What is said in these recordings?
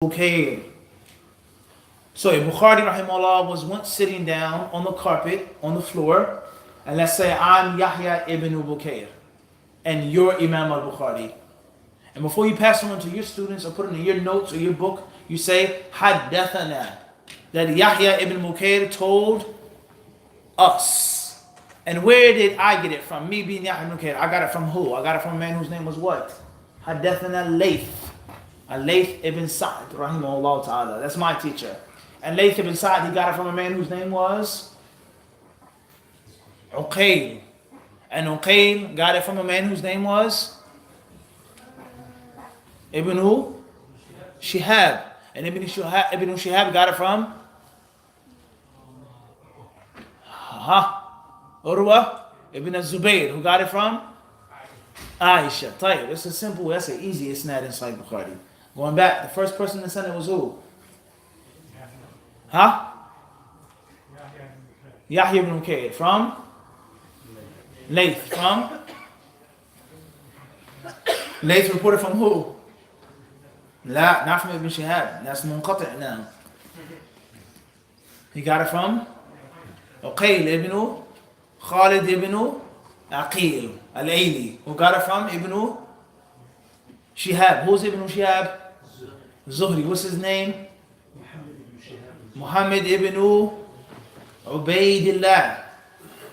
Okay. So Bukhari rahimahullah was once sitting down on the carpet, on the floor, and let's say I'm Yahya ibn Bukayr, and you're Imam al-Bukhari. And before you pass it on to your students or put it in your notes or your book, you say, Haddathana, that Yahya ibn Bukayr told us. And where did I get it from? Me being Yahya ibn Bukayr, I got it from who? I got it from a man whose name was what? Haddathana Layth. Layth ibn Sa'd, rahimahullah ta'ala. That's my teacher. And Layth ibn Sa'd, he got it from a man whose name was Uqayl. And Uqayl got it from a man whose name was Ibn Shihab. And Ibn Shihab got it from Urwa ibn Zubayr, who got it from Aisha. Tayyib. This is simple. That's the easiest isnad in Sahih Bukhari. Going back, the first person that said it was who? Yahya ibn Bukayr. From? Layth. From? Layth reported from who? La, not from Ibn Shihab. That's munqati' now. He got it from Uqayl ibn Khalid ibn Aqil al-Aili. Who got it from? Ibn Shihab. Who's Ibn Shihab? Zuhri. What's his name? Muhammad ibn Ubaidillah.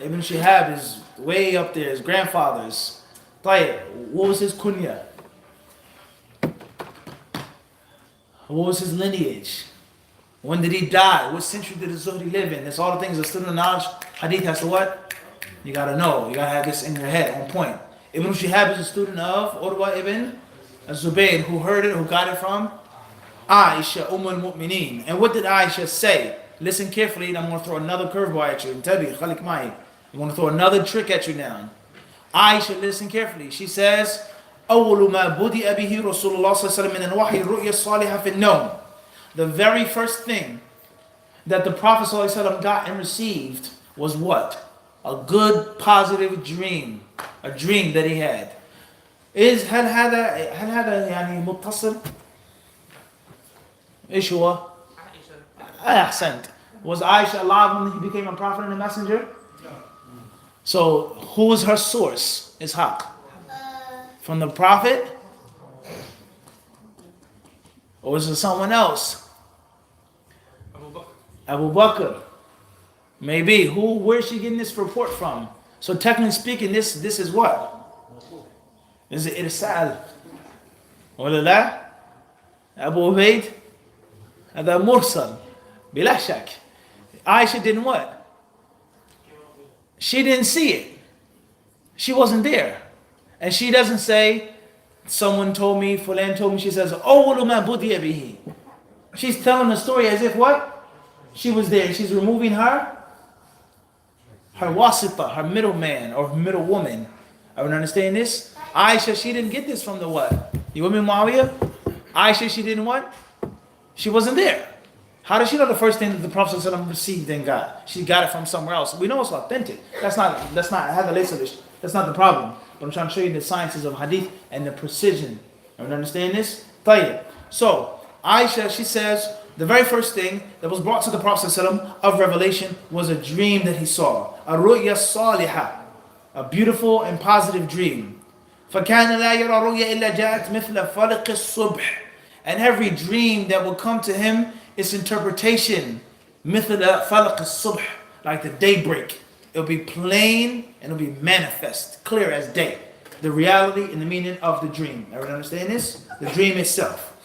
Ibn Shihab is way up there. His grandfather's. Tayyib. What was his kunya? What was his lineage? When did he die? What century did the Zuhri live in? That's all the things that still in the knowledge. Hadith has to what? You gotta know. You gotta have this in your head, on point. Ibn Shihab is a student of Urwa ibn Zubayr, who heard it, who got it from Aisha, al-Mu'mineen. And what did Aisha say? Listen carefully, and I'm going to throw another curveball at you. Intabi, khalik ma'i. I'm going to throw another trick at you now. Aisha, listen carefully. She says, أول ما بدأ به رسول الله صلى الله عليه وسلم من الوحي الرؤيا الصالحة في النوم. The very first thing that the Prophet صلى الله عليه وسلم got and received was what? A good, positive dream. A dream that he had. هل هذا يعني متصل؟ ايش هو؟ أحسنت. Was Aisha alive when he became a prophet and a messenger? So who was her source? Ishaq. From the prophet? Or was it someone else? Abu Bakr. Maybe. Where is she getting this report from? So technically speaking, this is what? This is irsal. ولا لا؟ Abu Ubaid? هذا مرسل. بلا شك. Aisha didn't what? She didn't see it. She wasn't there. And she doesn't say, someone told me, Fulan told me. She says, أول ما بدأ به. She's telling the story as if what? She was there. She's removing her wasita, her middleman or middle woman. Everyone understand this? Aisha, she didn't get this from the what? You with me, Muawiyah? Aisha, she didn't what? She wasn't there. How does she know the first thing that the Prophet ﷺ received and got? She got it from somewhere else. We know it's authentic. That's not that's not the problem. But I'm trying to show you the sciences of hadith and the precision. Everyone understand this? Tayyib. So, Aisha, she says, the very first thing that was brought to the Prophet ﷺ of revelation was a dream that he saw. A ru'ya salihah. A beautiful and positive dream. فَكَانَ لَا يَرَى رُؤْيَا إِلَّا جَاءَتْ مِثْلَ فَلِقِ الصُّبْحِ. And every dream that will come to him, its interpretation, مثل فَلِقِ الصُّبْحِ, like the daybreak. It'll be plain and it'll be manifest, clear as day. The reality and the meaning of the dream. Everyone understand this? The dream itself.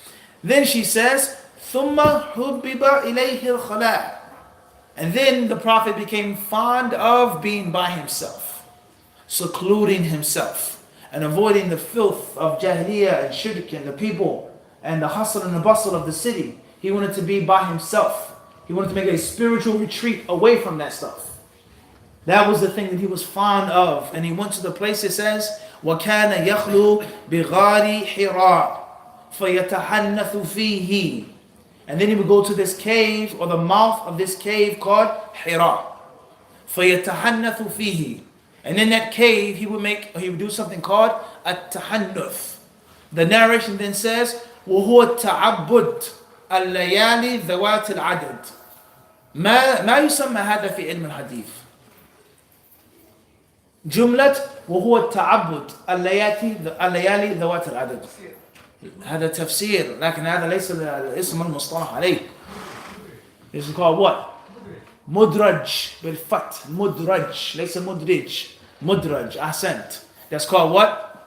Then she says, ثُمَّ حُبِّبَ إِلَيْهِ الْخَلَاءِ. And then the Prophet became fond of being by himself, secluding himself, and avoiding the filth of Jahiliyyah and Shirk and the people and the hustle and the bustle of the city. He wanted to be by himself. He wanted to make a spiritual retreat away from that stuff. That was the thing that he was fond of. And he went to the place, it says, وَكَانَ يَخْلُو بِغَارِ حِرَاء فَيَتَحَنَّثُ فِيهِ. And then he would go to this cave, or the mouth of this cave called Hira. فَيَتَحَنَّثُ فِيهِ. And in that cave, he would do something called at-tahannuth. The narration then says, وَهُوَ التَّعَبُّدْ الليالي ذوات العدد. ما يسمى هذا في علم الحديث؟ جملة وهو التعبد الليالي ذوات العدد. هذا تفسير، لكن هذا ليس الاسم المصطلح عليه. This is called what? مدرج بالفتح. مدرج ليس مدرج. مدرج. أحسنت. That's called what?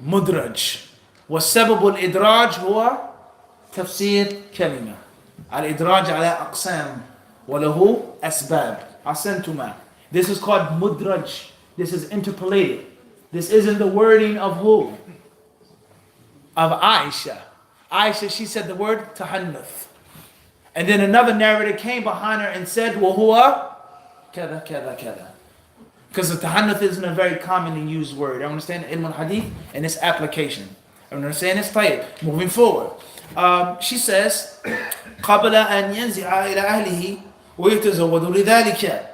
مدرج. والسبب الإدراج هو تفسير كلمة. الإدراج على أقسام وله أسباب. أحسنتما. This is called مدرج. This is interpolated. This isn't the wording of who? Of Aisha. Aisha, she said the word tahannuth. And then another narrator came behind her and said, وَهُوَ كَذَا كَذَا كَذَا. Because the tahannuth isn't a very commonly used word. I understand ilm al-hadith and its application. I understand this? طيب. Moving forward. She says, قَبْلَ أَنْ يَنْزِعَ إِلَى أَهْلِهِ وَيَتَزَوَّدُ لِذَلِكَ.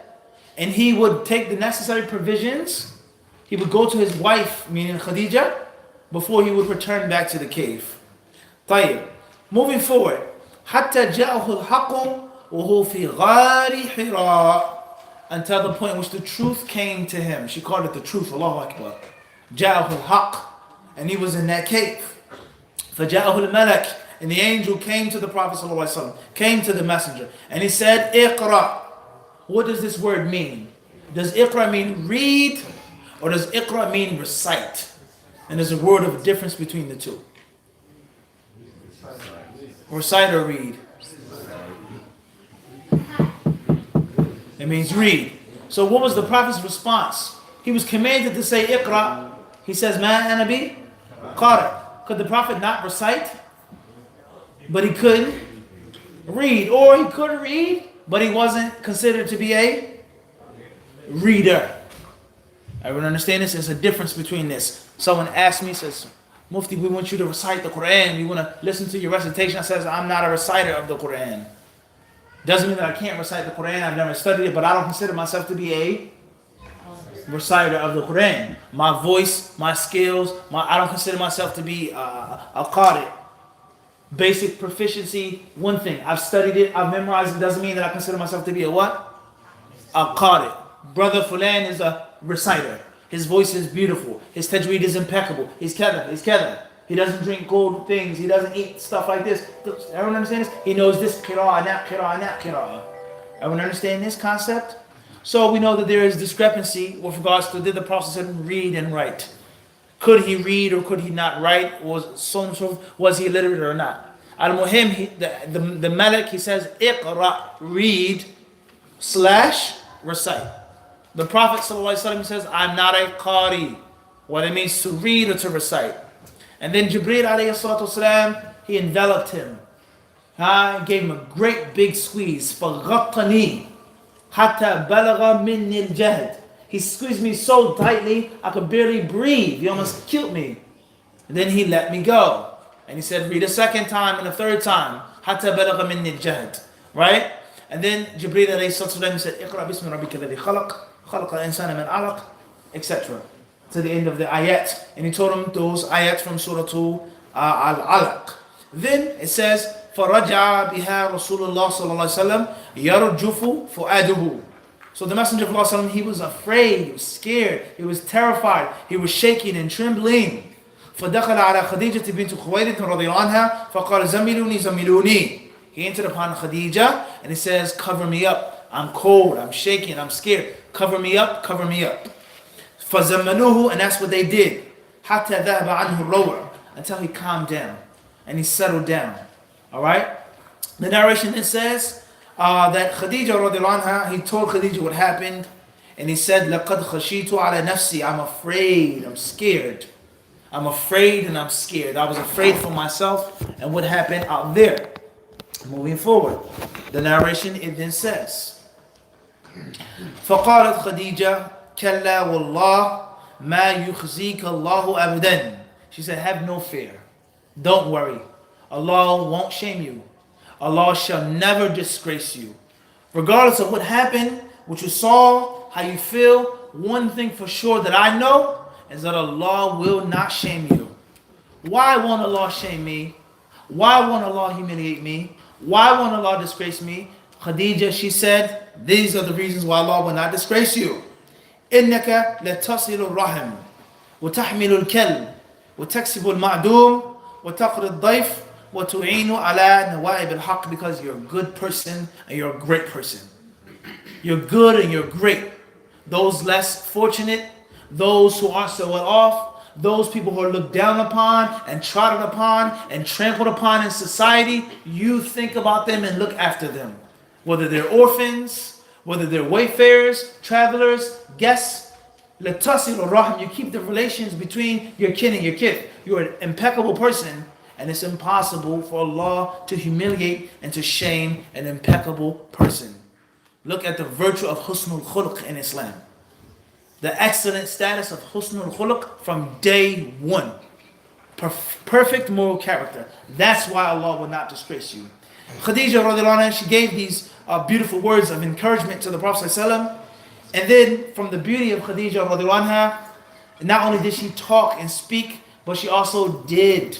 And he would take the necessary provisions. He would go to his wife, meaning Khadija, before he would return back to the cave. طيب. Moving forward. حتى جاءه الحق وهو في غار حراء. Until the point in which the truth came to him. She called it the truth. Allahu Akbar. جاءه الحق. And he was in that cave. فجاءه الملك. And the angel came to the Prophet ﷺ, came to the messenger. And he said, اقرأ. What does this word mean? Does iqra mean read? Or does iqra mean recite? And there's a word of difference between the two. Recite or read? It means read. So what was the Prophet's response? He was commanded to say iqra. He says, Ma ana bi qari. Could the Prophet not recite? But he couldn't read. Or he could read, but he wasn't considered to be a reader. Everyone understand this? There's a difference between this. Someone asked me, says, Mufti, we want you to recite the Quran. We want to listen to your recitation. I says, I'm not a reciter of the Quran. Doesn't mean that I can't recite the Quran. I've never studied it, but I don't consider myself to be a reciter of the Quran. My voice, my skills, I don't consider myself to be a qari. Basic proficiency, one thing. I've studied it, I've memorized it. Doesn't mean that I consider myself to be a what? A qari. Brother Fulan is a reciter. His voice is beautiful. His tajweed is impeccable. He's kada. He doesn't drink cold things. He doesn't eat stuff like this. Everyone understand this? He knows this qira'ah, that qira'ah, that qira'ah. Everyone understand this concept? So we know that there is discrepancy with regards to did the Prophet read and write. Could he read or could he not write? Was he literate or not? Al-Muhim, the Malik, he says, Iqra, read, / recite. The Prophet ﷺ says, I'm not a qari. What it means to read or to recite. And then Jibreel ﷺ, he enveloped him. Gave him a great big squeeze. فَغَطَّنِي حَتَّى بَلَغَ مِنِّي الْجَهْدِ. He squeezed me so tightly, I could barely breathe. He almost killed me. And then he let me go. And he said, read a second time and a third time. حَتَّى بَلَغَ مِنِّي الْجَهْدِ. Right? And then Jibreel ﷺ said, اقرأ بسم ربك الذي خلق خلق الإنسان من علق, etc. To the end of the ayat. And he told him those ayats from Surah Al-Alaq. Then it says, فَرَجَعَ بِهَا رَسُولُ اللَّهِ صَلَّى اللَّهِ وسلم يَرْجُفُ فُؤَادُهُ. So the Messenger of Allah, he was afraid, he was scared, he was terrified, he was shaking and trembling. فَدَخَلَ عَلَى خَدِيجَةِ بِنْتُ خُوَيْلِدٍ رَضِيَ عَنْهَا فَقَالَ زَمِّلُونِي. He entered upon Khadija and he says, cover me up. I'm cold, I'm shaking, I'm scared. Cover me up, cover me up. فَزَمَّلُوهُ. And that's what they did. حَتَّى ذَهَبَ عَنْهُ الرَّوْعُ. Until he calmed down and he settled down. Alright? The narration it says that Khadija radiallahu anha, he told Khadija what happened. And he said, لَقَدْ خَشِيتُ عَلَى نَفْسِي. I'm afraid, I'm scared. I'm afraid and I'm scared. I was afraid for myself and what happened out there. Moving forward, the narration it then says, فقالت خديجة كلا والله ما يخزيك الله أبدا. She said, have no fear. Don't worry. Allah won't shame you. Allah shall never disgrace you. Regardless of what happened, what you saw, how you feel, one thing for sure that I know is that Allah will not shame you. Why won't Allah shame me? Why won't Allah humiliate me? Why won't Allah disgrace me? Khadija, she said, these are the reasons why Allah will not disgrace you. إنك لتصل الرحم وتحمل الكلب وتكسب المعدوم وتقري الضيف وتعين على نوائب الحق, because you're a good person and you're a great person. You're good and you're great. Those less fortunate, those who aren't so well off, those people who are looked down upon and trodden upon and trampled upon in society, you think about them and look after them. Whether they're orphans, whether they're wayfarers, travelers, guests, لَتَصِلُ الرَّحْمِ, you keep the relations between your kin and your kith. You're an impeccable person, and it's impossible for Allah to humiliate and to shame an impeccable person. Look at the virtue of husnul khuluq in Islam. The excellent status of husnul khuluq from day one. Perfect moral character. That's why Allah will not disgrace you. Khadija radiallahu anha, she gave these beautiful words of encouragement to the Prophet ﷺ. And then from the beauty of Khadija radiallahu anha, not only did she talk and speak, but she also did.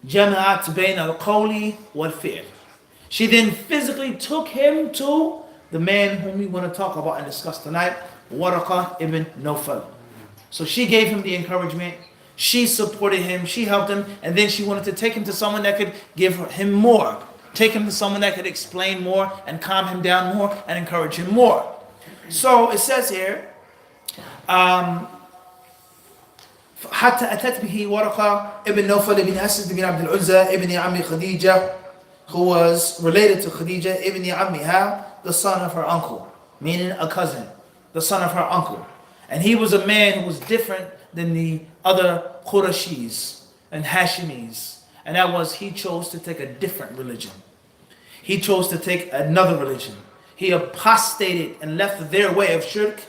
Jama'at bayn al-qawli wal-fi'l. She then physically took him to the man whom we want to talk about and discuss tonight, Waraqah Ibn Naufal. So she gave him the encouragement, she supported him, she helped him, and then she wanted to take him to someone that could give him more. Take him to someone that could explain more and calm him down more and encourage him more. So it says here, حتى أتت به ورقة ابن نوفل ابن أسد بن عبد العزى ابن عمي خديجة, who was related to Khadija, ibn ammiha, the son of her uncle, meaning a cousin, the son of her uncle. And he was a man who was different than the other Qurashis and Hashimis. And that was, he chose to take a different religion. He chose to take another religion. He apostated and left their way of shirk,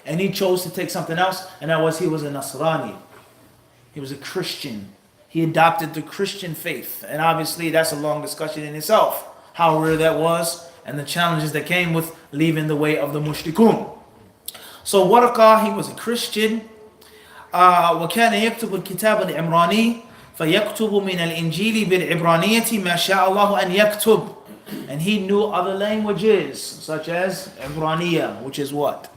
and he chose to take something else, and that was, he was a Nasrani. He was a Christian. He adopted the Christian faith. And obviously that's a long discussion in itself, how rare that was, and the challenges that came with leaving the way of the mushrikun. So Waraqah, he was a Christian. وكان يكتب الكتاب العمراني فيكتب من الإنجيل بالعبرانية ما شاء الله أن يكتب. And he knew other languages, such as Ibraniya, which is what?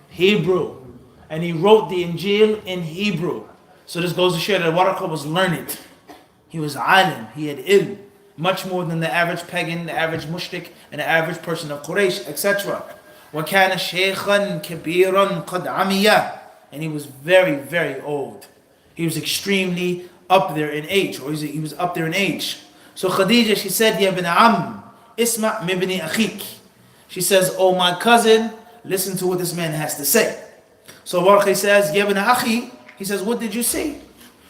Hebrew. And he wrote the Injil in Hebrew. So this goes to show that Waraqah was learned. He was alim, he had ilm, much more than the average pagan, the average mushrik, and the average person of Quraysh, etc. وَكَانَ شَيْخًا كَبِيرًا قَدْ عَمِيًا. And he was very, very old. He was extremely up there in age, or he was up there in age. So Khadija, she said, Ya ibn Am, isma' mibni akhik. She says, oh my cousin, listen to what this man has to say. So Waraqah says, Ya ibn akhi, he says, what did you see?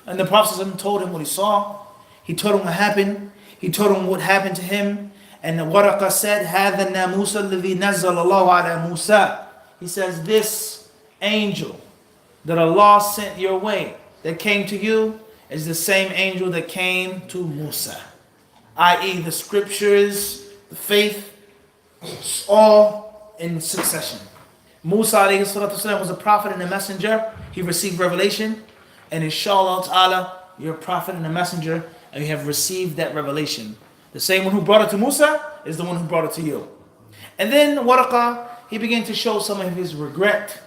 And the Prophet told him what he saw. He told him what happened. He told him what happened to him. And Waraqah said, هَذَا النَّامُوسَ الَّذِي نَزَّلَ اللَّهُ عَلَى مُوسَى. He says, this angel that Allah sent your way, that came to you, is the same angel that came to Musa. I.e. the scriptures, the faith, all in succession. Musa alayhi salatu wasalam was a prophet and a messenger. He received revelation. And inshallah ta'ala, you're a prophet and a messenger, and you have received that revelation. The same one who brought it to Musa is the one who brought it to you. And then Waraqah, he began to show some of his regret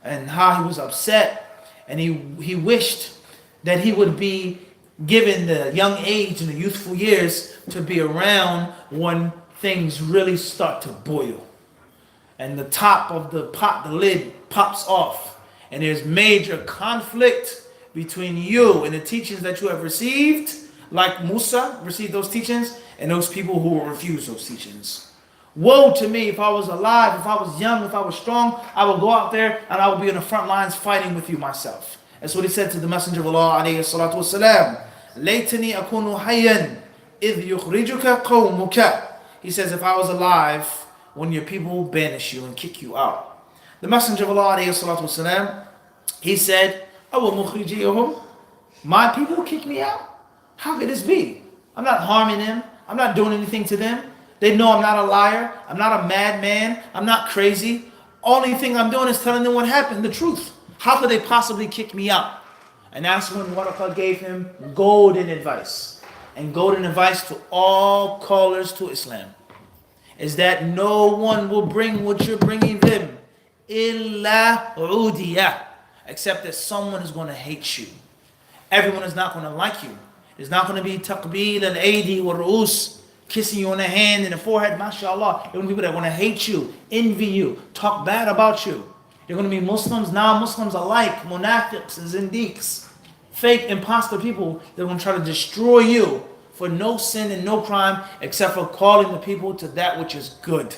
and how he was upset. And he wished that he would be given the young age and the youthful years to be around when things really start to boil. And the top of the pot, the lid pops off. And there's major conflict between you and the teachings that you have received, like Musa received those teachings, and those people who will refuse those teachings. Woe to me if I was alive, if I was young, if I was strong, I would go out there and I would be in the front lines fighting with you myself. That's what he said to the Messenger of Allah alayhi salatu wasalam. Laytani akunu hayyan idh yukhrijuka qawmuka. He says, if I was alive when your people banish you and kick you out. The Messenger of Allah alayhi salatu wasalam, he said, awa mukhrijiyahum, my people kick me out? How could this be? I'm not harming them. I'm not doing anything to them. They know I'm not a liar. I'm not a madman. I'm not crazy. Only thing I'm doing is telling them what happened, the truth. How could they possibly kick me out? And that's when Waraqah gave him golden advice. and golden advice to all callers to Islam is that no one will bring what you're bringing them illa udiya, except that someone is going to hate you. Everyone is not going to like you. There's not going to be taqbil al-aidi wa ru'us, kissing you on the hand and the forehead, mashallah. There are going to be people that are going to hate you, envy you, talk bad about you. There are going to be Muslims, non-Muslims alike, munafiqs and zindiqs, fake imposter people that are going to try to destroy you for no sin and no crime except for calling the people to that which is good.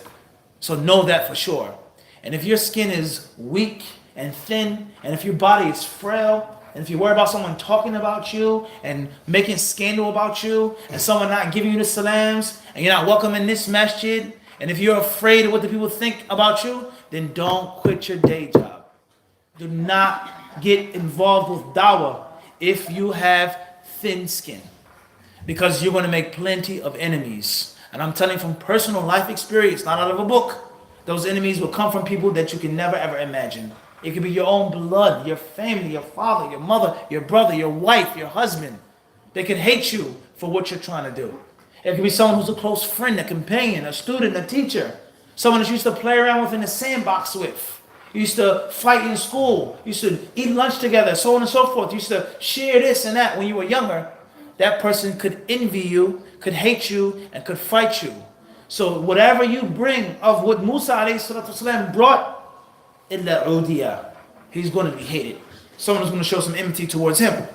So know that for sure. And if your skin is weak and thin, and if your body is frail, and if you worry about someone talking about you and making scandal about you, and someone not giving you the salams, and you're not welcome in this masjid, and if you're afraid of what the people think about you, then don't quit your day job. Do not get involved with Dawa if you have thin skin, because you're going to make plenty of enemies. And I'm telling you from personal life experience, not out of a book. Those enemies will come from people that you can never ever imagine. It could be your own blood, your family, your father, your mother, your brother, your wife, your husband. They can hate you for what you're trying to do. It could be someone who's a close friend, a companion, a student, a teacher. Someone that you used to play around with in the sandbox with. You used to fight in school. You used to eat lunch together, so on and so forth. You used to share this and that when you were younger. That person could envy you, could hate you, and could fight you. So whatever you bring of what Musa ﷺ brought, illa udiya, he's going to be hated. Someone is going to show some enmity towards him.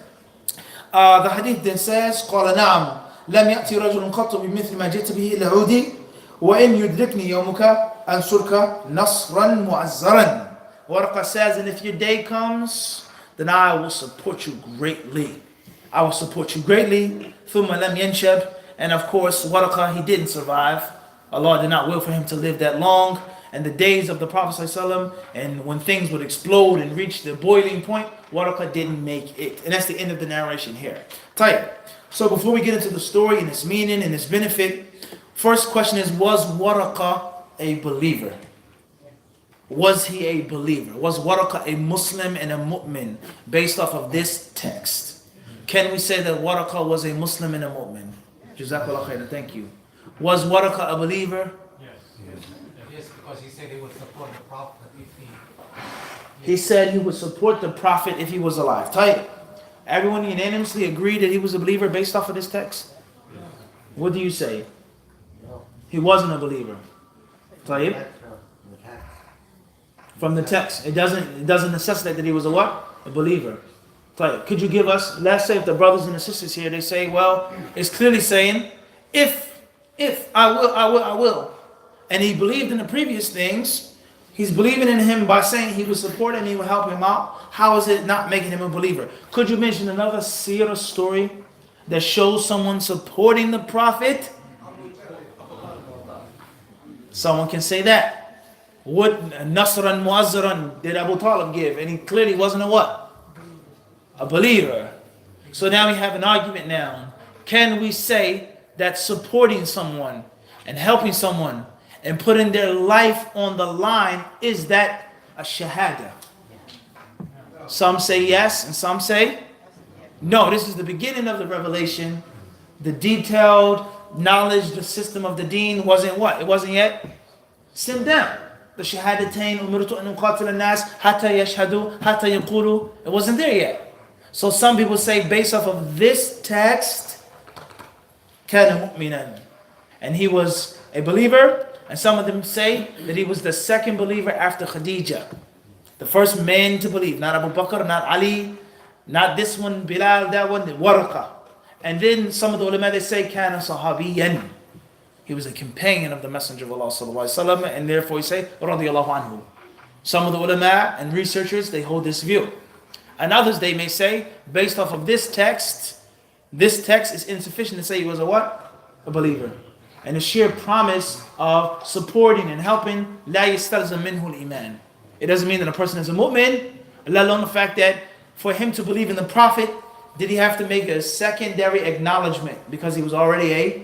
The hadith then says, قال نعم لم يأتي رجل قط بمثل ما جئت به إلا عودي وإن يدركني يومك أنصرك نصرا معزرا. Waraqah says, and if your day comes, then I will support you greatly. I will support you greatly. ثم لم ينشب. And of course, Waraqah, he didn't survive. Allah did not will for him to live that long. And the days of the Prophet ﷺ, and when things would explode and reach the boiling point, Waraqah didn't make it. And that's the end of the narration here. Tayyib. So before we get into the story and its meaning and its benefit, first question is, was Waraqah a believer? Was he a believer? Was Waraqah a Muslim and a mu'min based off of this text? Can we say that Waraqah was a Muslim and a mu'min? Jazakallah khairan, thank you. Was Waraqah a believer? Yes, because he said he would support the Prophet if he said he would support the Prophet if he was alive. Tayyib. Everyone unanimously agreed that he was a believer based off of this text? What do you say? He wasn't a believer. Tayyib. From the text. It doesn't necessitate that he was a what? A believer. Tayyib. Could you give us, let's say if the brothers and the sisters here, they say, well, it's clearly saying, if I will. And he believed in the previous things. He's believing in him by saying he would support him and he would help him out. How is it not making him a believer? Could you mention another seerah story that shows someone supporting the Prophet? Someone can say that. What Nasran Muazzaran did Abu Talib give? And he clearly wasn't a what? A believer. So now we have an argument now. Can we say that supporting someone and helping someone and putting their life on the line, is that a shahada? Some say yes and some say no. This is the beginning of the revelation. The detailed knowledge, the system of the deen wasn't what? It wasn't yet sent down. The shahadatain, umirtu an uqatil an-nas hatta yashhadu hatta yaqulu, it wasn't there yet. So some people say based off of this text, kana mu'minan, and he was a believer. And some of them say that he was the second believer after Khadija. The first man to believe. Not Abu Bakr, not Ali, not this one, Bilal, that one, Waraqah. And then some of the ulama, they say, Kana sahabiyan. He was a companion of the Messenger of Allah sallallahu alaihi wasallam, and therefore we say, radiyallahu anhu. Some of the ulama and researchers, they hold this view. And others, they may say, based off of this text is insufficient to say he was a what? A believer. And the sheer promise of supporting and helping, لا يستلزم منه الإيمان. It doesn't mean that a person is a mu'min, let alone the fact that for him to believe in the Prophet, did he have to make a secondary acknowledgement because he was already a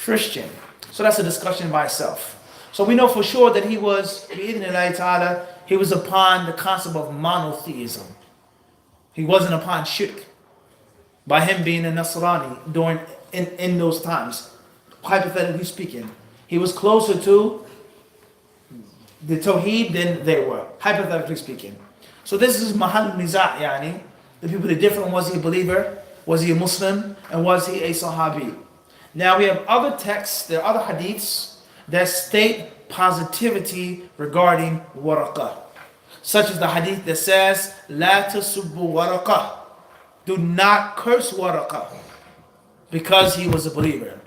Christian? So that's a discussion by itself. So we know for sure that he was, bi-idhnillahi ta'ala, he was upon the concept of monotheism. He wasn't upon shirk. By him being a Nasrani during in those times, hypothetically speaking. He was closer to the Tawheed than they were, hypothetically speaking. So this is Mahal Niza', yani. The people are different. Was he a believer? Was he a Muslim? And was he a Sahabi? Now we have other texts, there are other hadiths that state positivity regarding Waraqah. Such as the hadith that says, La tasubbu Waraqah. Do not curse Waraqah because he was a believer.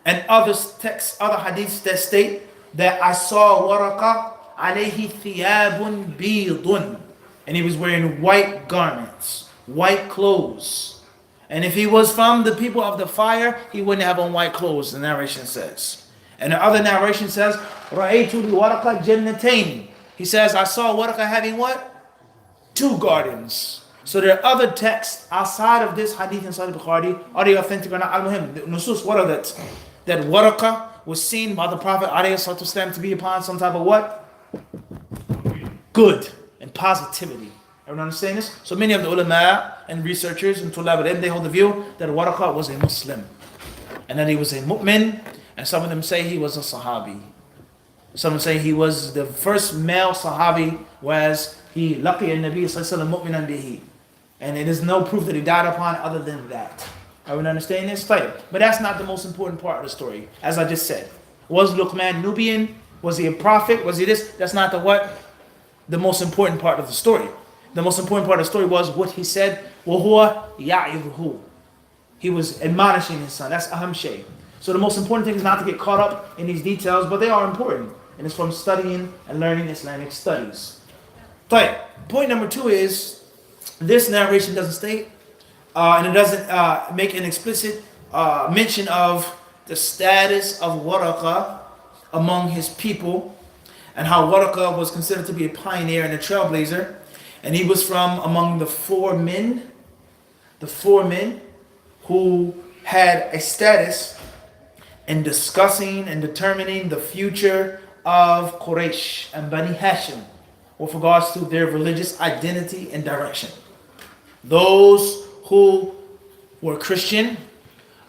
And other texts, other hadiths that state that I saw Waraqah alayhi thiyabun bidun. And he was wearing white garments, white clothes. And if he was from the people of the fire, he wouldn't have on white clothes, the narration says. And the other narration says, Ra'aytu li Waraqa jannatayn. He says, I saw Waraqa having what? 2 gardens. So there are other texts outside of this hadith in Sahih Bukhari. Are they authentic or not? Al-Muhim, the nusus, what are that? That Waraqa was seen by the Prophet ﷺ to be upon some type of what? Good and positivity. Everyone understand this? So many of the ulama and researchers and tulab al-ilm, they hold the view that Waraqa was a Muslim and that he was a mu'min, and some of them say he was a sahabi. Some say he was the first male sahabi, whereas he laqiya an-nabi sallallahu alaihi wasallam mu'minan bihi, and it is no proof that he died upon other than that. Everyone understand this? But that's not the most important part of the story. As I just said, was Luqman Nubian? Was he a prophet? Was he this? That's not the most important part of the story. The most important part of the story was what he said, وَهُوَ يَعِظُهُ. He was admonishing his son. That's aham shay. So the most important thing is not to get caught up in these details, but they are important. And it's from studying and learning Islamic studies. Point number 2 is, this narration doesn't state, and it doesn't make an explicit mention of the status of Waraqa among his people, and how Waraqa was considered to be a pioneer and a trailblazer. And he was from among the four men who had a status in discussing and determining the future of Quraysh and Bani Hashim with regards to their religious identity and direction. Those who were Christian,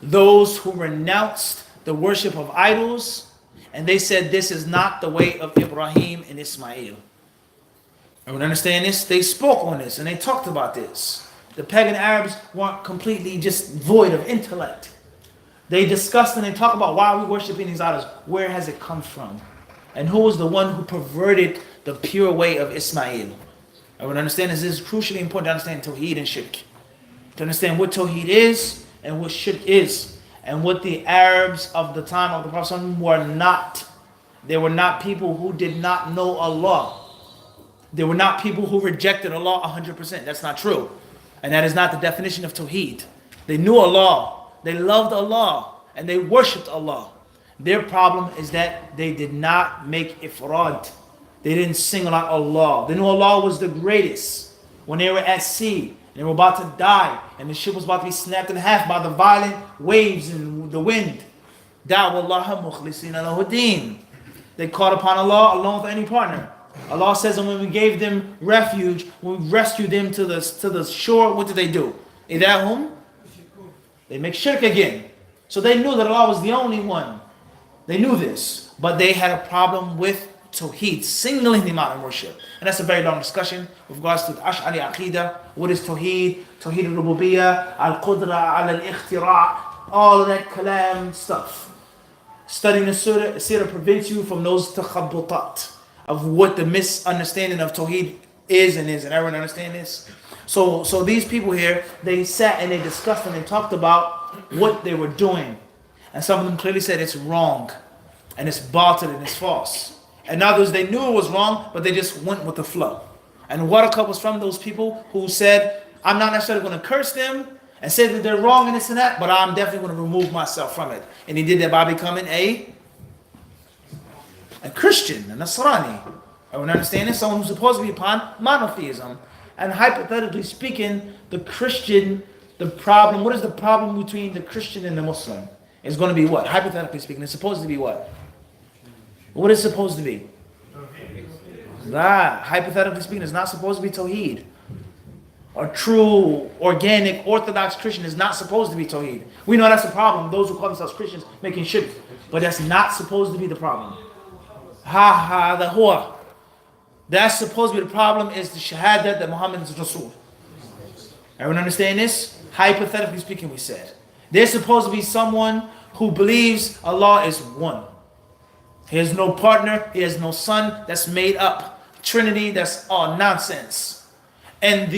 those who renounced the worship of idols, and they said this is not the way of Ibrahim and Ismail. Everyone understand this? They spoke on this and they talked about this. The pagan Arabs weren't completely just void of intellect. They discussed and they talked about why are we worshiping these idols? Where has it come from? And who was the one who perverted the pure way of Ismail? Everyone understand this? This is crucially important to understand Tawheed and Shirk. To understand what Tawheed is and what Shirk is. And what the Arabs of the time of the Prophet were not. They were not people who did not know Allah. They were not people who rejected Allah 100%. That's not true. And that is not the definition of Tawheed. They knew Allah. They loved Allah. And they worshipped Allah. Their problem is that they did not make ifrad. They didn't single out Allah. They knew Allah was the greatest. When they were at sea, they were about to die, and the ship was about to be snapped in half by the violent waves and the wind. Dawa Allah mukhlisina lahu din. They called upon Allah along with any partner. Allah says, and when we gave them refuge, when we rescued them to the shore, what did they do? Idahum? They make shirk again. So they knew that Allah was the only one. They knew this, but they had a problem with Tawheed, singling Him out in worship. And that's a very long discussion with regards to the Ash'ari Aqidah. What is Tawheed? Tawheed al-Rububiyyah, al-Qudra, al-Ikhtira', all of that kalam stuff. Studying the Surah prevents you from those takhabbutat of what the misunderstanding of Tawheed is and isn't. Everyone understand this? So these people here, they sat and they discussed and they talked about what they were doing. And some of them clearly said it's wrong, and it's batil and it's false. And others, they knew it was wrong, but they just went with the flow. And Waraqa was from those people who said, I'm not necessarily going to curse them and say that they're wrong and this and that, but I'm definitely going to remove myself from it. And he did that by becoming a Christian, a Nasrani. Everyone understand this? Someone who's supposed to be upon monotheism. And hypothetically speaking, the Christian, what is the problem between the Christian and the Muslim? It's going to be what? Hypothetically speaking, it's supposed to be what? What is it supposed to be? Hypothetically speaking, it's not supposed to be Tawheed. a true, organic, orthodox Christian is not supposed to be Tawheed. We know that's a problem. Those who call themselves Christians making shirk. But that's not supposed to be the problem. The huwa. That's supposed to be the problem is the shahada that Muhammad is Rasul. Everyone understand this? Hypothetically speaking, we said. There's supposed to be someone who believes Allah is one. He has no partner. He has no son. That's made up. Trinity, that's all nonsense. And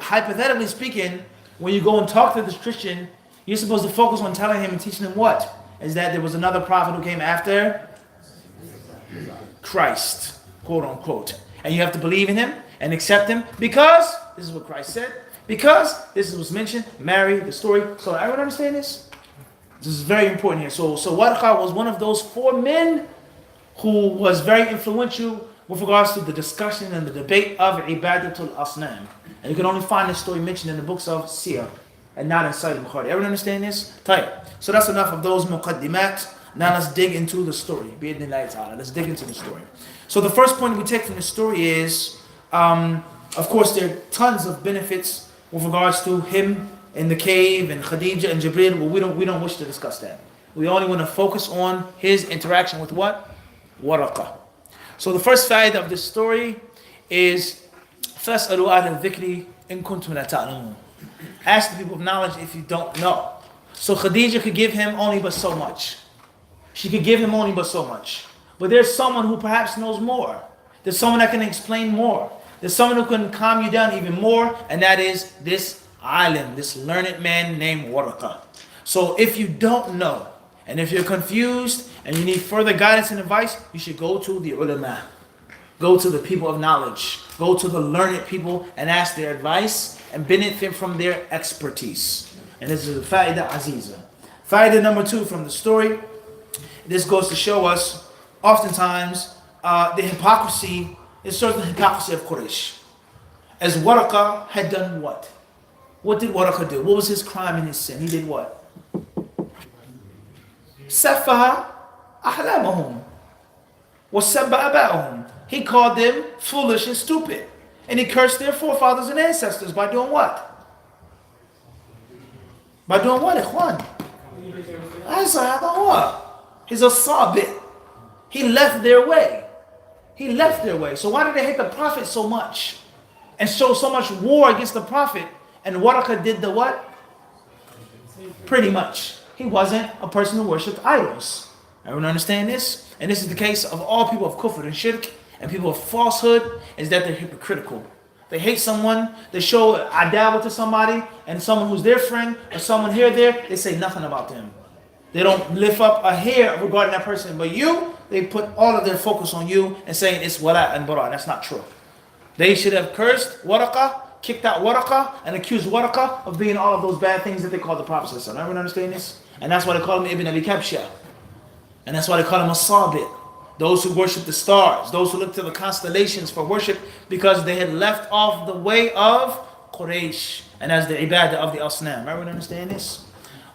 hypothetically speaking, when you go and talk to this Christian, you're supposed to focus on telling him and teaching him what? Is that there was another prophet who came after Christ, quote unquote. And you have to believe in him and accept him because, this is what Christ said, because this is what's mentioned, Mary, the story. So everyone understand this? This is very important here. So Waraqa was one of those 4 men who was very influential with regards to the discussion and the debate of Ibadatul Asnam. And you can only find this story mentioned in the books of Siyar and not in Sahih Bukhari. Everyone understand this? Tayyib. So that's enough of those muqaddimat. Now let's dig into the story. Let's dig into the story. So the first point we take from the story is, of course, there are tons of benefits with regards to him in the cave and Khadija and Jibreel. Well, we don't wish to discuss that. We only want to focus on his interaction with what? Waraqah. So the first faida of this story is فَاسْأَلُوا أَهْلَ الذِّكْرِ إِن كُنْتُمْ لَا تَعْلَمُونَ. Ask the people of knowledge if you don't know. So Khadija could give him only but so much. She could give him only but so much. But there's someone who perhaps knows more. There's someone that can explain more. There's someone who can calm you down even more, and that is this alim, this learned man named Waraqah. So if you don't know, and if you're confused and you need further guidance and advice, you should go to the ulama. Go to the people of knowledge. Go to the learned people and ask their advice and benefit from their expertise. And this is the faida aziza. Faida number 2 from the story. This goes to show us oftentimes the hypocrisy, it shows the hypocrisy of Quraysh. As Waraqah had done what? What did Waraqah do? What was his crime and his sin? He did what? سَفَّهَ أَحْلَامَهُمْ وَسَبَّ أَبَاءَهُمْ. He called them foolish and stupid. And he cursed their forefathers and ancestors by doing what? By doing what, ikhwan? He's a sabit. He left their way. He left their way. So why did they hate the Prophet so much? And show so much war against the Prophet? And Waraqah did the what? Pretty much. He wasn't a person who worshipped idols. Everyone understand this? And this is the case of all people of kufr and shirk and people of falsehood, is that they're hypocritical. They hate someone, they show adawa to somebody, and someone who's their friend or someone here or there, they say nothing about them. They don't lift up a hair regarding that person. But you, they put all of their focus on you and saying it's wala and bara. That's not true. They should have cursed Waraqah, kicked out Waraqah, and accused Waraqah of being all of those bad things that they call the Prophet. Everyone understand this? And that's why they call him Ibn Abi Kabsha. And that's why they call him a sabit. Those who worship the stars, those who look to the constellations for worship, because they had left off the way of Quraysh and as the ibadah of the asnam. Everyone understand this?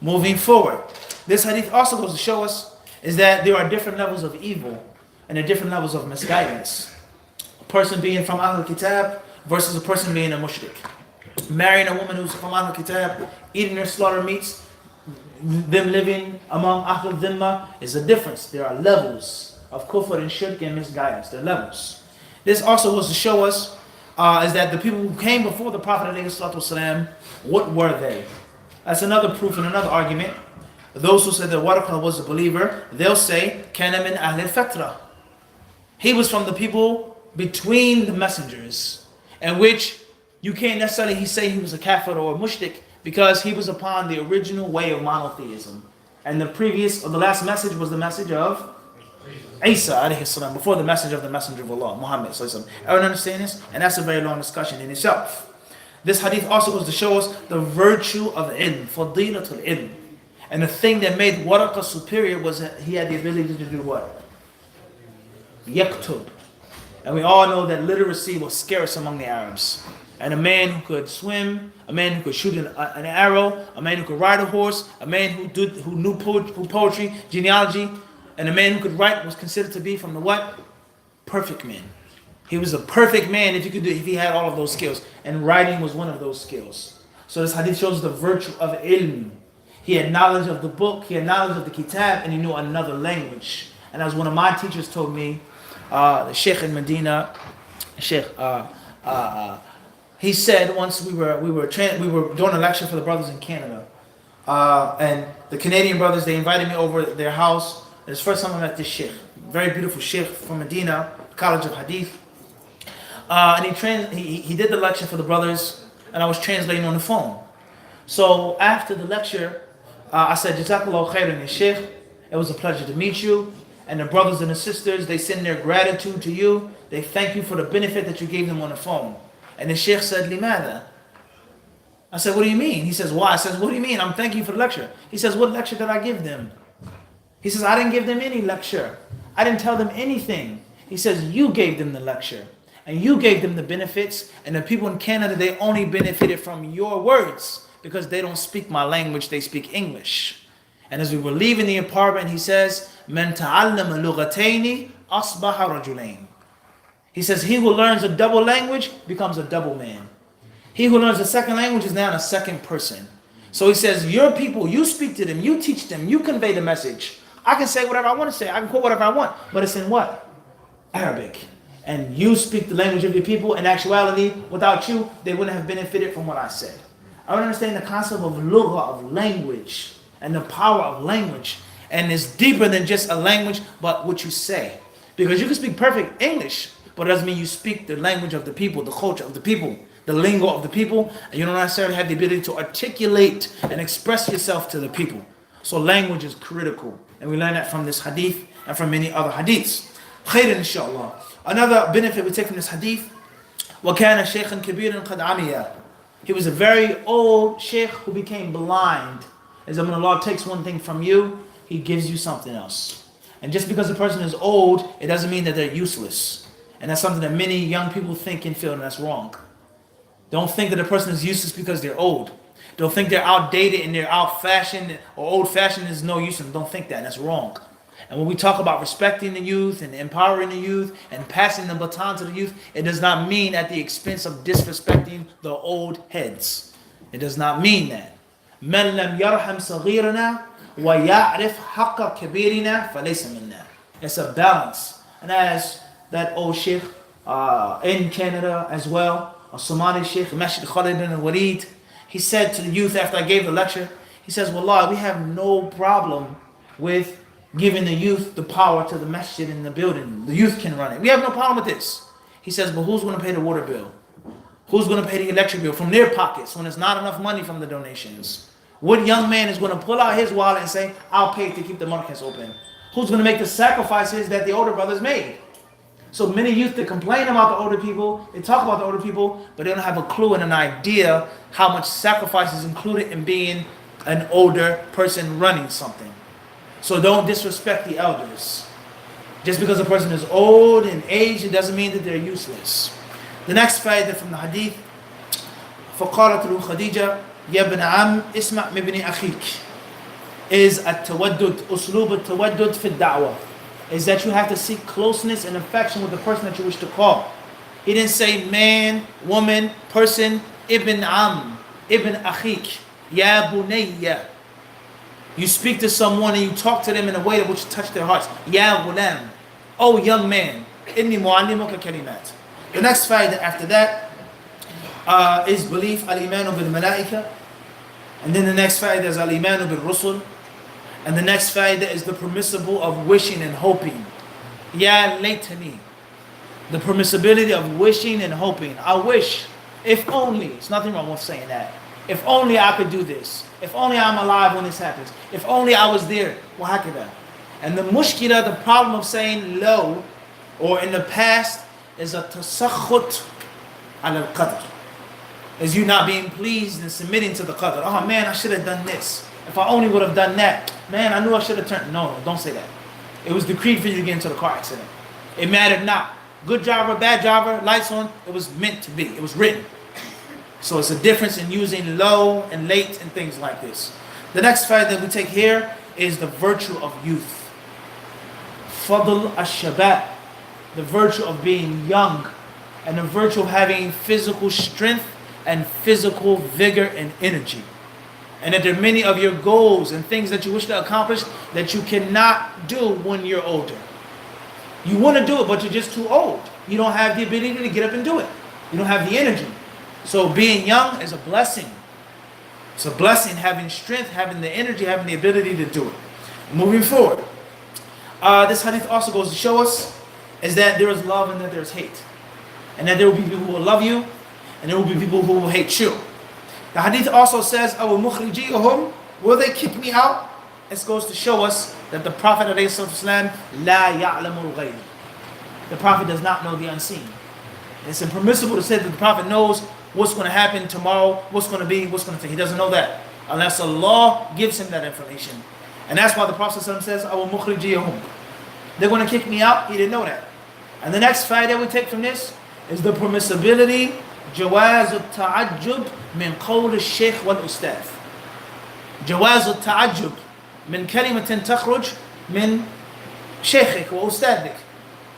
Moving forward, this hadith also goes to show us is that there are different levels of evil and there are different levels of misguidance. A person being from Ahlul Kitab versus a person being a mushrik. Marrying a woman who's from Ahlul Kitab, eating their slaughter meats, them living among Ahlul Dhimma is a difference. There are levels of kufr and shirk and misguidance. There are levels. This also was to show us is that the people who came before the Prophet ﷺ, what were they? That's another proof and another argument. Those who said that Waraqah was a believer, they'll say, Kana min Ahl al-Fatra. He was from the people between the messengers, in which you can't necessarily say he was a kafir or a mushrik, because he was upon the original way of monotheism. And the last message was the message of Isa alayhi salam, before the message of the Messenger of Allah, Muhammad sallallahu alaihi wasallam. Everyone understand this? And that's a very long discussion in itself. This hadith also goes to show us the virtue of ilm, fadilatul ilm. And the thing that made Waraqah superior was that he had the ability to do what? Yaktub. And we all know that literacy was scarce among the Arabs. And a man who could swim, a man who could shoot an arrow, a man who could ride a horse, a man who knew poetry, genealogy, and a man who could write was considered to be from the what? Perfect men. He was a perfect man if he had all of those skills. And writing was one of those skills. So this hadith shows the virtue of ilm. He had knowledge of the book, he had knowledge of the kitab, and he knew another language. And as one of my teachers told me, the Sheikh in Medina, Sheikh, he said once we were doing a lecture for the brothers in Canada, and the Canadian brothers, they invited me over their house. It's the first time I met this Sheikh, very beautiful Sheikh from Medina, College of Hadith. And he did the lecture for the brothers, and I was translating on the phone. So after the lecture, I said, Jazakallahu khairan ya Sheikh. It was a pleasure to meet you. And the brothers and the sisters, they send their gratitude to you. They thank you for the benefit that you gave them on the phone. And the Sheikh said, Limada? I said, what do you mean? He says, why? I said, what do you mean? I'm thanking you for the lecture. He says, what lecture did I give them? He says, I didn't give them any lecture. I didn't tell them anything. He says, you gave them the lecture. And you gave them the benefits. And the people in Canada, they only benefited from your words because they don't speak my language, they speak English. And as we were leaving the apartment, he says, "Man ta'allama lughataini asbaha rajulain." He says, he who learns a double language becomes a double man. He who learns a second language is now a second person. So he says, your people, you speak to them, you teach them, you convey the message. I can say whatever I want to say, I can quote whatever I want, but it's in what? Arabic. And you speak the language of your people. In actuality, without you, they wouldn't have benefited from what I said. I don't understand the concept of lugha, of language, and the power of language. And it's deeper than just a language, but what you say. Because you can speak perfect English, but it doesn't mean you speak the language of the people, the culture of the people, the lingo of the people, and you don't necessarily have the ability to articulate and express yourself to the people. So language is critical. And we learn that from this hadith and from many other hadiths. Khairan inshallah. Another benefit we take from this hadith, وَكَانَ شَيْخًا كَبِيرًا قَدْ عَمِيًا. He was a very old sheikh who became blind. As when Allah takes one thing from you, He gives you something else. And just because a person is old, it doesn't mean that they're useless. And that's something that many young people think and feel, and that's wrong. Don't think that a person is useless because they're old. Don't think they're outdated and they're out-fashioned or old-fashioned is no use. Don't think that. That's wrong. And when we talk about respecting the youth and empowering the youth and passing the baton to the youth, it does not mean at the expense of disrespecting the old heads. It does not mean that. مَنْ لَمْ يَرْحَمْ صَغِيرَنَا وَيَعْرِفْ حَقَّ كَبِيرِنَا فَلَيْسَ مِنَّا. It's a balance. And as that old sheikh in Canada as well, a Somali sheikh, Masjid Khalid bin Walid, he said to the youth after I gave the lecture, he says, Wallah, we have no problem with giving the youth the power to the masjid in the building. The youth can run it. We have no problem with this. He says, but who's going to pay the water bill? Who's going to pay the electric bill from their pockets when there's not enough money from the donations? What young man is going to pull out his wallet and say, I'll pay to keep the markets open? Who's going to make the sacrifices that the older brothers made? So many youth that complain about the older people, they talk about the older people, but they don't have a clue and an idea how much sacrifice is included in being an older person running something. So don't disrespect the elders. Just because a person is old and aged, it doesn't mean that they're useless. The next faida from the hadith, فَقَالَتْ لُهُ Khadija, يَا بْنَ عَمْ اسْمَعْ مِبْنِ أَخِيكَ, is التودد, أسلوب التودد في الدعوة, is that you have to seek closeness and affection with the person that you wish to call. He didn't say man, woman, person, ibn am, ibn akhik, ya bunayya. You speak to someone and you talk to them in a way that which touch their hearts. Ya ghulam, oh young man, inni muallimuka kalimat. The next faida after that is belief al-imanu bil malaika. And then the next faida is al-imanu bil rusul. And the next faida is the permissible of wishing and hoping. Ya laytani. The permissibility of wishing and hoping. I wish, if only, there's nothing wrong with saying that. If only I could do this. If only I'm alive when this happens. If only I was there. Wahakada. And the mushkila, the problem of saying low, or in the past, is a tasakhut al-qadr. Is you not being pleased and submitting to the qadr. Oh man, I should have done this. If I only would have done that. Man, I knew I should have turned. No, don't say that. It was decreed for you to get into the car accident. It mattered not. Good driver, bad driver, lights on. It was meant to be. It was written. So it's a difference in using low and late and things like this. The next fact that we take here is the virtue of youth. Fadl al-shabab. the virtue of being young and the virtue of having physical strength and physical vigor and energy. And that there are many of your goals and things that you wish to accomplish that you cannot do when you're older. You want to do it, but you're just too old. You don't have the ability to get up and do it. You don't have the energy. So being young is a blessing. It's a blessing having strength, having the energy, having the ability to do it. Moving forward. This hadith also goes to show us is that there is love and that there is hate. And that there will be people who will love you and there will be people who will hate you. The hadith also says, will they kick me out? This goes to show us that the Prophet ﷺ, لا يعلم الغيب. The Prophet does not know the unseen. It's impermissible to say that the Prophet knows what's going to happen tomorrow, what's going to be, what's going to be. He doesn't know that unless Allah gives him that information. And that's why the Prophet ﷺ says, they're going to kick me out. He didn't know that. And the next fact that we take from this is the permissibility جواز التعجب من قول الشيخ والأستاذ. جواز التعجب من كلمة تخرج من شيخك وأستاذك.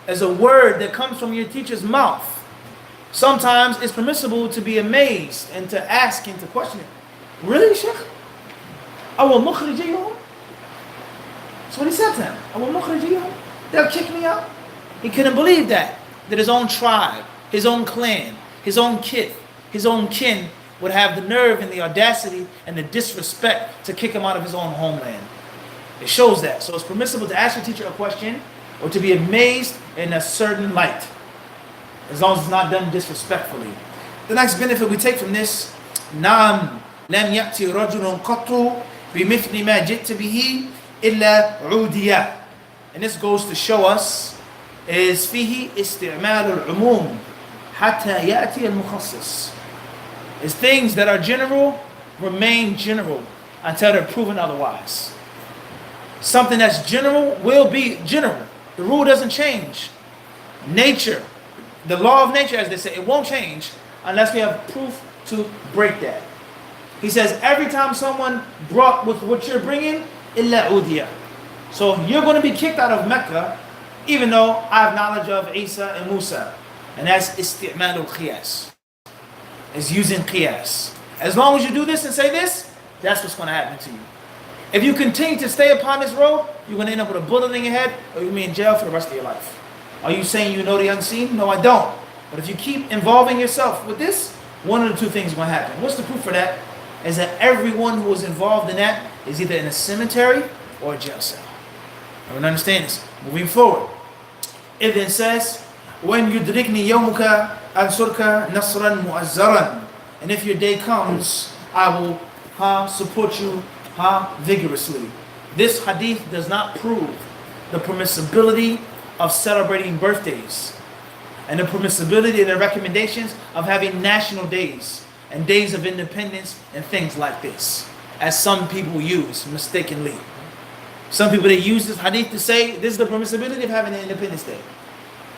As a word that comes from your teacher's mouth. Sometimes it's permissible to be amazed and to ask and to question it. Really, Sheikh? أو مخرجيهم? That's what he said to him. أو مخرجيهم? They'll kick me out. He couldn't believe that his own tribe, his own clan, his own kith, his own kin would have the nerve and the audacity and the disrespect to kick him out of his own homeland. It shows that. So it's permissible to ask your teacher a question or to be amazed in a certain light, as long as it's not done disrespectfully. The next benefit we take from this, نعم لم يأتي رجل قط بمثل ما جئت به إلا عودية. And this goes to show us is فيه استعمال العموم حتى يأتي المخصص. Is things that are general remain general until they're proven otherwise. Something that's general will be general. The rule doesn't change. Nature, the law of nature, as they say, it won't change unless we have proof to break that. He says every time someone brought with what you're bringing, illa udiya. So you're going to be kicked out of Mecca, even though I have knowledge of Isa and Musa. And that's isti'mal al-qiyas. It's using qiyas. As long as you do this and say this, that's what's going to happen to you. If you continue to stay upon this road, you're going to end up with a bullet in your head, or you'll be in jail for the rest of your life. Are you saying you know the unseen? No, I don't. But if you keep involving yourself with this, one of the two things is going to happen. What's the proof for that? Is that everyone who was involved in that is either in a cemetery or a jail cell. Everyone understand this? Moving forward. It then says, when yudrikni yawmuka ansurka nasran mu'azzaran. And if your day comes, I will support you vigorously. This hadith does not prove the permissibility of celebrating birthdays and the permissibility and the recommendations of having national days and days of independence and things like this, as some people use mistakenly. Some people, they use this hadith to say this is the permissibility of having an Independence Day.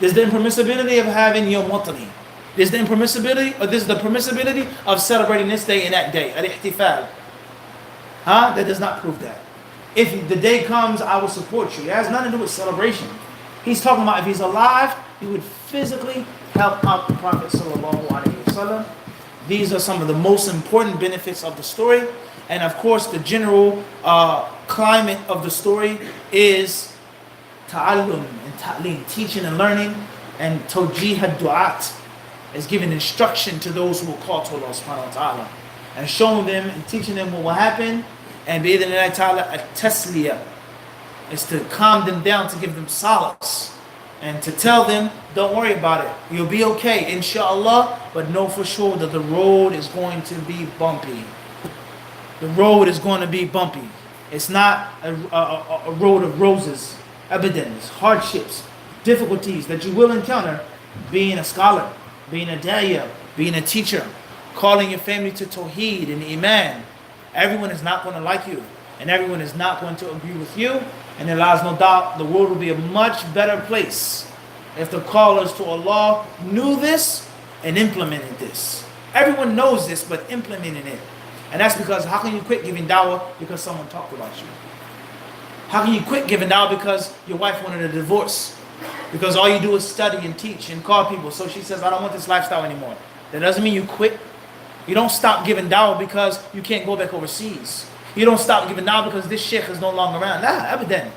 This is the impermissibility of having Yawm Watani. This is the impermissibility, or this is the permissibility of celebrating this day and that day. Al-ihtifal. That does not prove that. If the day comes, I will support you. It has nothing to do with celebration. He's talking about if he's alive, he would physically help out the Prophet sallallahu alaihi wasallam. These are some of the most important benefits of the story. And of course, the general climate of the story is ta'allum and ta'lim, teaching and learning, and tawjih ad-du'at, is giving instruction to those who will call to Allah subhanahu wa ta'ala, and showing them and teaching them what will happen, and bi'idhnillahi ta'ala at-tasliyah, is to calm them down, to give them solace, and to tell them, don't worry about it, you'll be okay, inshallah, but know for sure that the road is going to be bumpy. The road is going to be bumpy. It's not a road of roses. Evidence, hardships, difficulties that you will encounter being a scholar, being a da'iyah, being a teacher, calling your family to tawheed and iman. Everyone is not going to like you, and everyone is not going to agree with you, and there lies no doubt the world will be a much better place if the callers to Allah knew this and implemented this. Everyone knows this, but implementing it. And that's because how can you quit giving dawah because someone talked about you? How can you quit giving dawah because your wife wanted a divorce? because all you do is study and teach and call people. So she says, I don't want this lifestyle anymore. That doesn't mean you quit. You don't stop giving dawah because you can't go back overseas. You don't stop giving dawah because this sheikh is no longer around. Nah, abadan.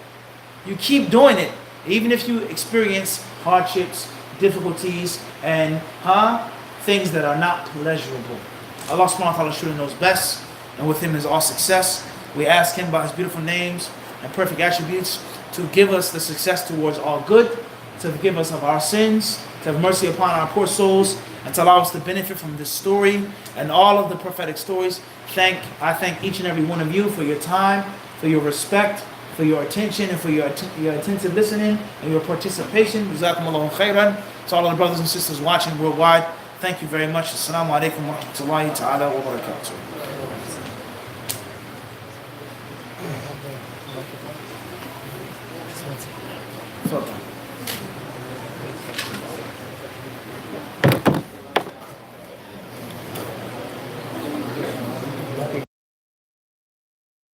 You keep doing it, even if you experience hardships, difficulties, and things that are not pleasurable. Allah subhanahu wa ta'ala surely knows best, and with him is all success. We ask him by his beautiful names and perfect attributes to give us the success towards all good, to forgive us of our sins, to have mercy upon our poor souls, and to allow us to benefit from this story and all of the prophetic stories. I thank each and every one of you for your time, for your respect, for your attention, and for your attentive listening and your participation. Jazakumullahu khairan. To all of the brothers and sisters watching worldwide, thank you very much. Assalamu alaikum wa rahmatullahi ta'ala wa barakatuh.